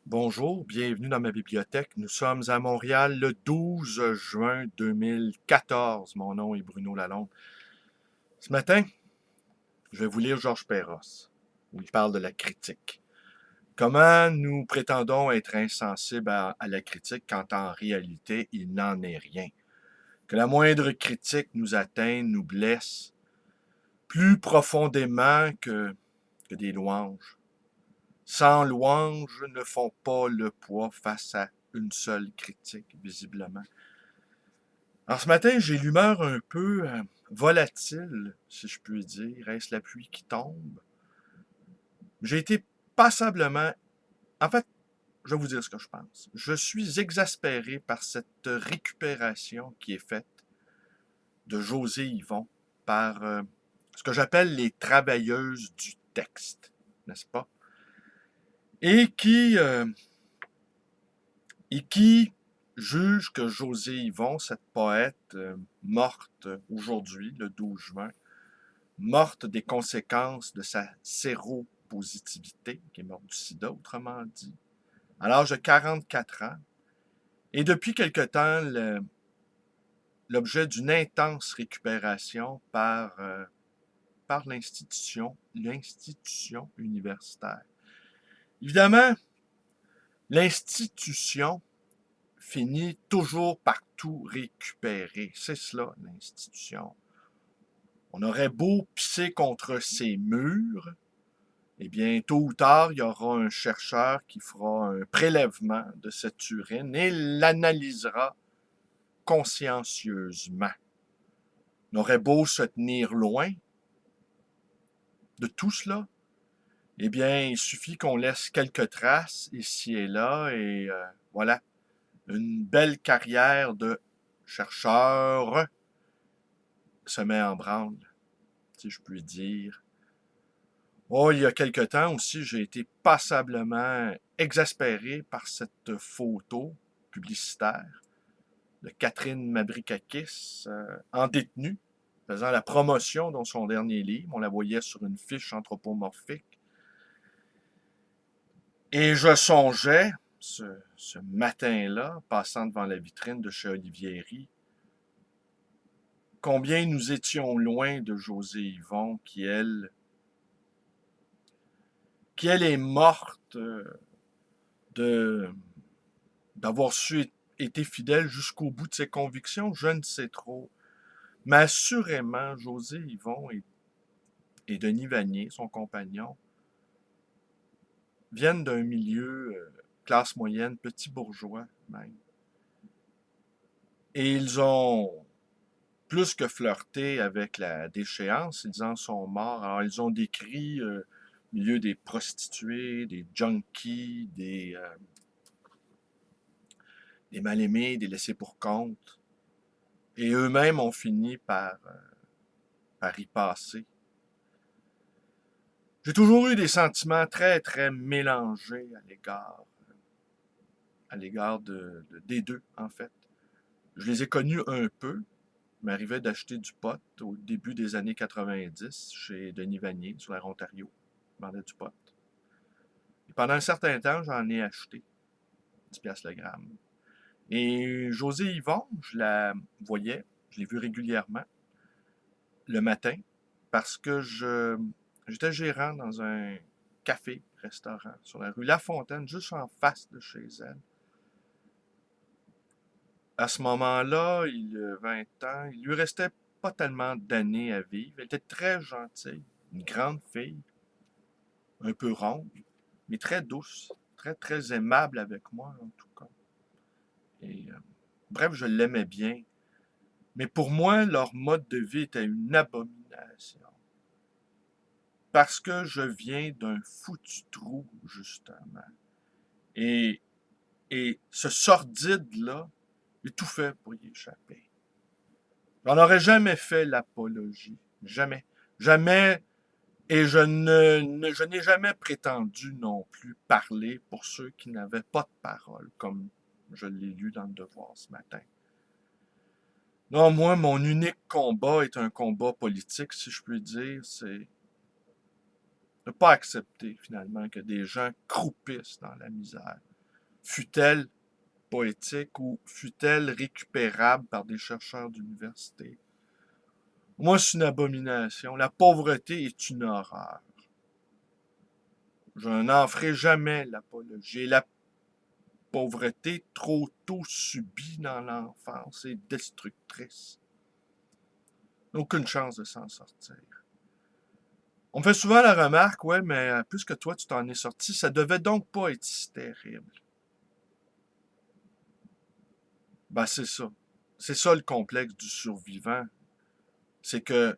Bonjour, bienvenue dans ma bibliothèque. Nous sommes à Montréal le 12 juin 2014. Mon nom est Bruno Lalonde. Ce matin, je vais vous lire Georges Perros, où il parle de la critique. Comment nous prétendons être insensibles à la critique quand en réalité il n'en est rien. Que la moindre critique nous atteint, nous blesse plus profondément que des louanges. Sans louanges ne font pas le poids face à une seule critique, visiblement. Alors ce matin, j'ai l'humeur un peu volatile, si je puis dire. Est-ce la pluie qui tombe? J'ai été passablement... En fait, je vais vous dire ce que je pense. Je suis exaspéré par cette récupération qui est faite de José Yvon par ce que j'appelle les travailleuses du texte, n'est-ce pas? Et qui juge que José Yvon, cette poète morte aujourd'hui, le 12 juin, morte des conséquences de sa séropositivité, qui est morte du sida, autrement dit, à l'âge de 44 ans, et depuis quelque temps, l'objet d'une intense récupération par l'institution universitaire. Évidemment, l'institution finit toujours par tout récupérer. C'est cela, l'institution. On aurait beau pisser contre ces murs, eh bien, tôt ou tard, il y aura un chercheur qui fera un prélèvement de cette urine et l'analysera consciencieusement. On aurait beau se tenir loin de tout cela, eh bien, il suffit qu'on laisse quelques traces ici et là et voilà, une belle carrière de chercheur se met en branle, si je puis dire. Oh, il y a quelque temps aussi, j'ai été passablement exaspéré par cette photo publicitaire de Catherine Mabrikakis en détenue, faisant la promotion dans son dernier livre. On la voyait sur une fiche anthropomorphique. Et je songeais, ce matin-là, passant devant la vitrine de chez Olivieri, combien nous étions loin de José Yvon, qui elle est morte de d'avoir su été fidèle jusqu'au bout de ses convictions, je ne sais trop. Mais assurément, José Yvon et Denis Vanier, son compagnon, viennent d'un milieu classe moyenne, petit bourgeois même. Et ils ont plus que flirté avec la déchéance, ils en sont morts. Alors ils ont décrit le milieu des prostituées, des junkies, des mal-aimés, des laissés pour compte. Et eux-mêmes ont fini par y passer. J'ai toujours eu des sentiments très, très mélangés à l'égard des deux, en fait. Je les ai connus un peu. Il m'arrivait d'acheter du pot au début des années 90 chez Denis Vanier, sur la Ontario. Il vendait du pot. Et pendant un certain temps, j'en ai acheté 10$ le gramme. Et José Yvon, je la voyais, je l'ai vue régulièrement le matin, parce que j'étais gérant dans un café-restaurant sur la rue La Fontaine, juste en face de chez elle. À ce moment-là, il y a 20 ans, il lui restait pas tellement d'années à vivre. Elle était très gentille, une grande fille, un peu ronde, mais très douce, très, très aimable avec moi, en tout cas. Et, bref, je l'aimais bien. Mais pour moi, leur mode de vie était une abomination. Parce que je viens d'un foutu trou, justement. Et, et ce sordide-là, j'ai tout fait pour y échapper. J'en aurais jamais fait l'apologie. Jamais. Jamais. Et je n'ai jamais prétendu non plus parler pour ceux qui n'avaient pas de parole, comme je l'ai lu dans le Devoir ce matin. Non, moi, mon unique combat est un combat politique, si je puis dire, c'est ne pas accepter finalement que des gens croupissent dans la misère. fût-elle poétique ou fût-elle récupérable par des chercheurs d'université. Moi, c'est une abomination. La pauvreté est une horreur. Je n'en ferai jamais l'apologie. La pauvreté trop tôt subie dans l'enfance est destructrice. Aucune chance de s'en sortir. On me fait souvent la remarque, ouais, mais puisque toi tu t'en es sorti, ça devait donc pas être si terrible. Ben c'est ça. C'est ça le complexe du survivant. C'est que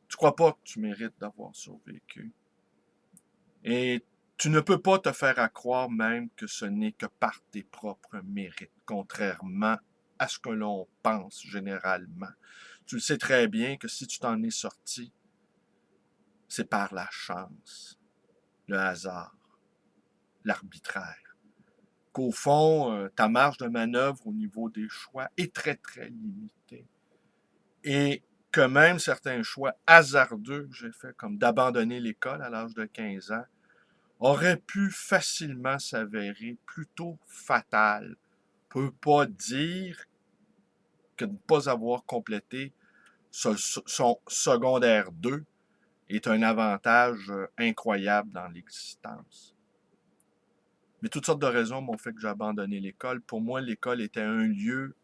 tu crois pas que tu mérites d'avoir survécu. Et tu ne peux pas te faire à croire même que ce n'est que par tes propres mérites, contrairement à ce que l'on pense généralement. Tu le sais très bien que si tu t'en es sorti, c'est par la chance, le hasard, l'arbitraire. Qu'au fond, ta marge de manœuvre au niveau des choix est très, très limitée. Et que même certains choix hasardeux que j'ai faits, comme d'abandonner l'école à l'âge de 15 ans, auraient pu facilement s'avérer plutôt fatal. On ne peut pas dire que de ne pas avoir complété son secondaire 2 est un avantage incroyable dans l'existence. Mais toutes sortes de raisons m'ont fait que j'ai abandonné l'école. Pour moi, l'école était un lieu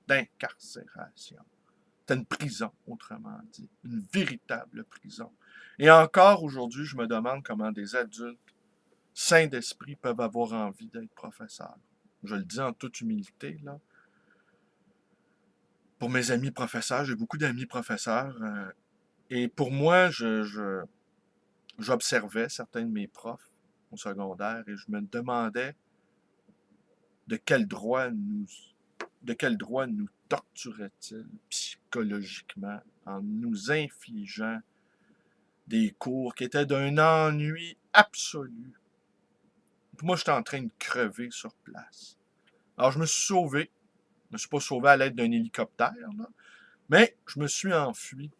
d'incarcération. C'était une prison, autrement dit. Une véritable prison. Et encore aujourd'hui, je me demande comment des adultes sains d'esprit peuvent avoir envie d'être professeurs. Je le dis en toute humilité, là. Pour mes amis professeurs, j'ai beaucoup d'amis professeurs. Et pour moi, j'observais certains de mes profs au secondaire et je me demandais de quel droit nous, de quel droit nous torturait-il psychologiquement en nous infligeant des cours qui étaient d'un ennui absolu. Puis moi, j'étais en train de crever sur place. Alors, je me suis sauvé. Je ne me suis pas sauvé à l'aide d'un hélicoptère, là, mais je me suis enfui.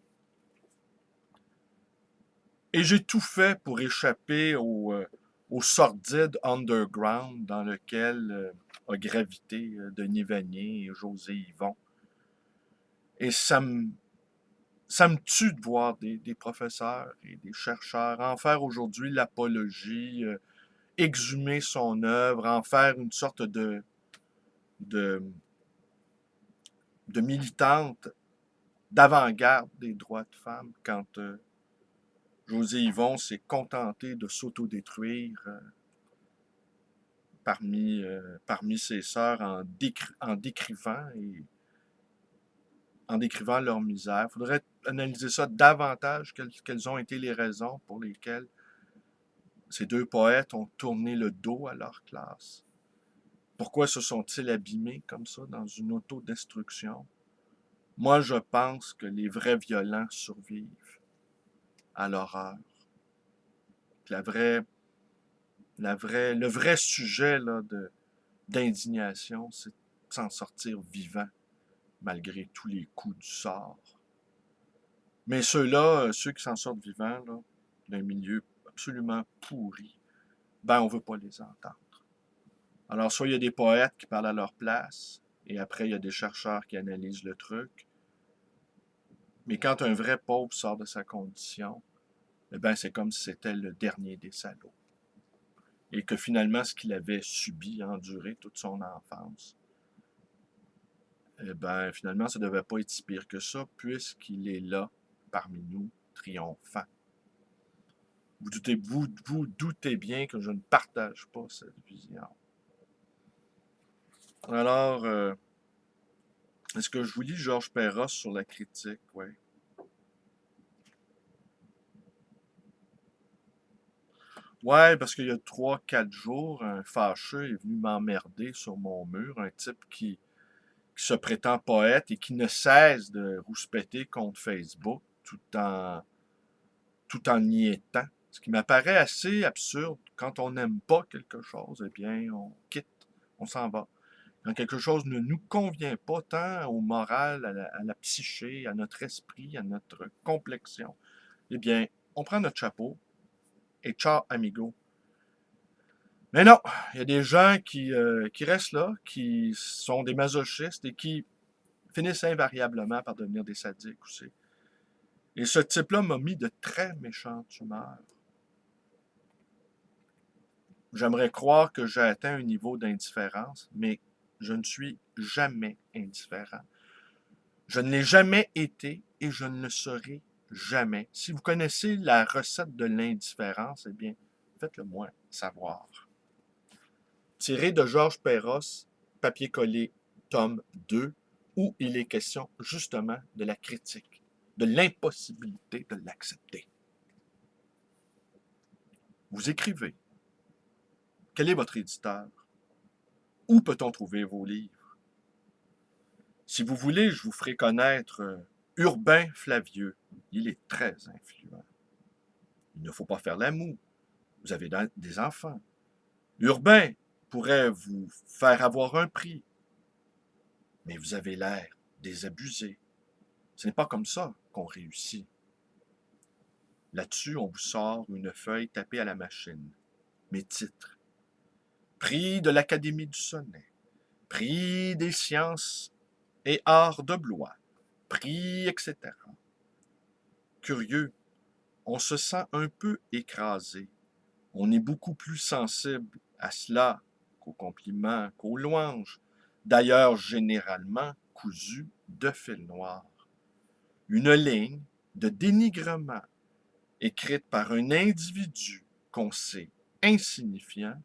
Et j'ai tout fait pour échapper au sordide underground dans lequel a gravité Denis Vanier et José Yvon. Et ça me tue de voir des professeurs et des chercheurs en faire aujourd'hui l'apologie, exhumer son œuvre, en faire une sorte de, de militante d'avant-garde des droits de femmes quand José Yvon s'est contenté de s'autodétruire parmi ses sœurs en décrivant leur misère. Il faudrait analyser ça davantage, quelles ont été les raisons pour lesquelles ces deux poètes ont tourné le dos à leur classe. Pourquoi se sont-ils abîmés comme ça dans une autodestruction? Moi, je pense que les vrais violents survivent à l'horreur. Le vrai sujet là, d'indignation, c'est de s'en sortir vivant, malgré tous les coups du sort. Mais ceux-là, ceux qui s'en sortent vivants, là, d'un milieu absolument pourri, ben on veut pas les entendre. Alors, soit il y a des poètes qui parlent à leur place, et après, il y a des chercheurs qui analysent le truc. Mais quand un vrai pauvre sort de sa condition, eh ben, c'est comme si c'était le dernier des salauds. Et que finalement, ce qu'il avait subi, enduré toute son enfance, eh ben, finalement, ça ne devait pas être si pire que ça, puisqu'il est là, parmi nous, triomphant. Vous doutez bien que je ne partage pas cette vision. Alors, est-ce que je vous lis Georges Perros sur la critique? Oui. Ouais, parce qu'il y a 3, 4 jours, un fâcheux est venu m'emmerder sur mon mur, un type qui se prétend poète et qui ne cesse de rouspéter contre Facebook tout en y étant. Ce qui m'apparaît assez absurde. Quand on n'aime pas quelque chose, eh bien, on quitte, on s'en va. Quand quelque chose ne nous convient pas tant au moral, à la psyché, à notre esprit, à notre complexion, eh bien, on prend notre chapeau et ciao, amigo. Mais non, il y a des gens qui restent là, qui sont des masochistes et qui finissent invariablement par devenir des sadiques aussi. Et ce type-là m'a mis de très méchantes humeurs. J'aimerais croire que j'ai atteint un niveau d'indifférence, mais je ne suis jamais indifférent. Je ne l'ai jamais été et je ne le serai jamais. Si vous connaissez la recette de l'indifférence, eh bien, faites-le moi savoir. Tiré de Georges Perros, papier collé, tome 2, où il est question justement de la critique, de l'impossibilité de l'accepter. Vous écrivez. Quel est votre éditeur? Où peut-on trouver vos livres? Si vous voulez, je vous ferai connaître Urbain Flavieux. Il est très influent. Il ne faut pas faire l'amour. Vous avez des enfants. Urbain pourrait vous faire avoir un prix, mais vous avez l'air désabusé. Ce n'est pas comme ça qu'on réussit. Là-dessus, on vous sort une feuille tapée à la machine. Mes titres. Prix de l'Académie du Sonnet. Prix des sciences et arts de Blois. Prix, etc. Curieux, on se sent un peu écrasé. On est beaucoup plus sensible à cela qu'aux compliments, qu'aux louanges, d'ailleurs généralement cousus de fil noir. Une ligne de dénigrement écrite par un individu qu'on sait insignifiant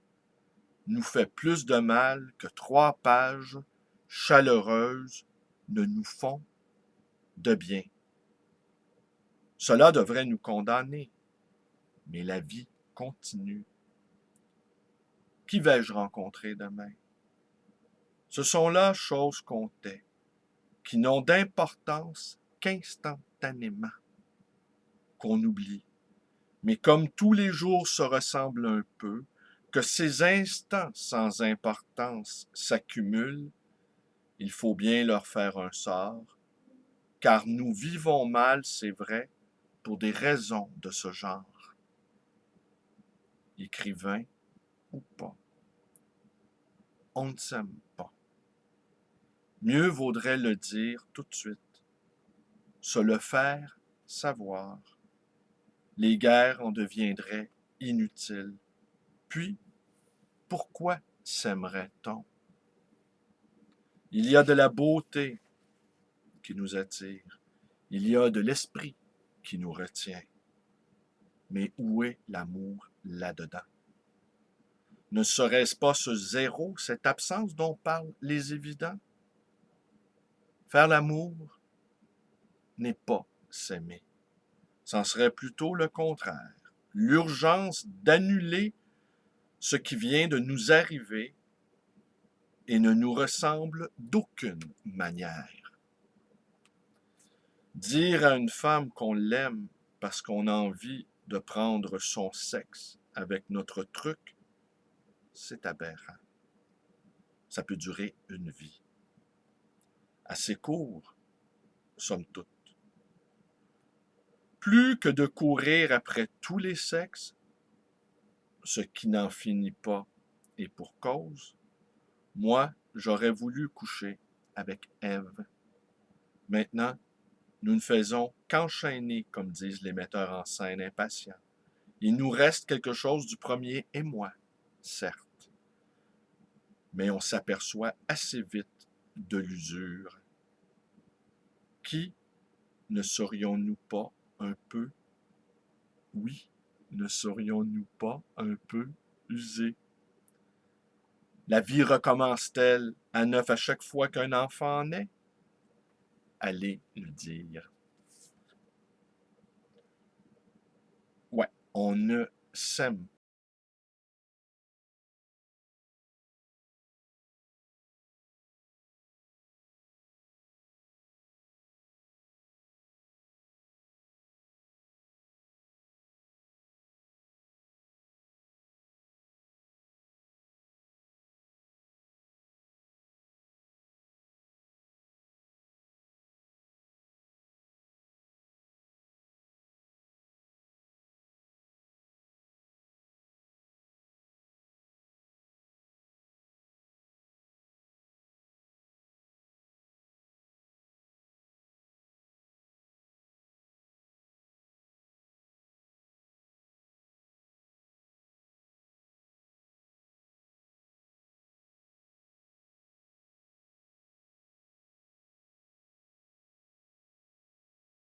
nous fait plus de mal que 3 pages chaleureuses ne nous font de bien. Cela devrait nous condamner, mais la vie continue. Qui vais-je rencontrer demain? Ce sont là choses comptées, qui n'ont d'importance qu'instantanément, qu'on oublie. Mais comme tous les jours se ressemblent un peu, que ces instants sans importance s'accumulent, il faut bien leur faire un sort, car nous vivons mal, c'est vrai, pour des raisons de ce genre. Écrivain ou pas, on ne s'aime pas. Mieux vaudrait le dire tout de suite, se le faire savoir. Les guerres en deviendraient inutiles. Puis, pourquoi s'aimerait-on? Il y a de la beauté qui nous attire. Il y a de l'esprit qui nous retient. Mais où est l'amour là-dedans? Ne serait-ce pas ce zéro, cette absence dont parlent les évidents? Faire l'amour n'est pas s'aimer. C'en serait plutôt le contraire. L'urgence d'annuler ce qui vient de nous arriver et ne nous ressemble d'aucune manière. Dire à une femme qu'on l'aime parce qu'on a envie de prendre son sexe avec notre truc, c'est aberrant. Ça peut durer une vie. Assez court, somme toute. Plus que de courir après tous les sexes, ce qui n'en finit pas et pour cause, moi, j'aurais voulu coucher avec Ève. Maintenant, nous ne faisons qu'enchaîner, comme disent les metteurs en scène impatients. Il nous reste quelque chose du premier émoi, certes, mais on s'aperçoit assez vite de l'usure. Qui ne serions-nous pas un peu, oui, ne serions-nous pas un peu usés? La vie recommence-t-elle à neuf à chaque fois qu'un enfant naît? Allez le dire. Ouais, on ne s'aime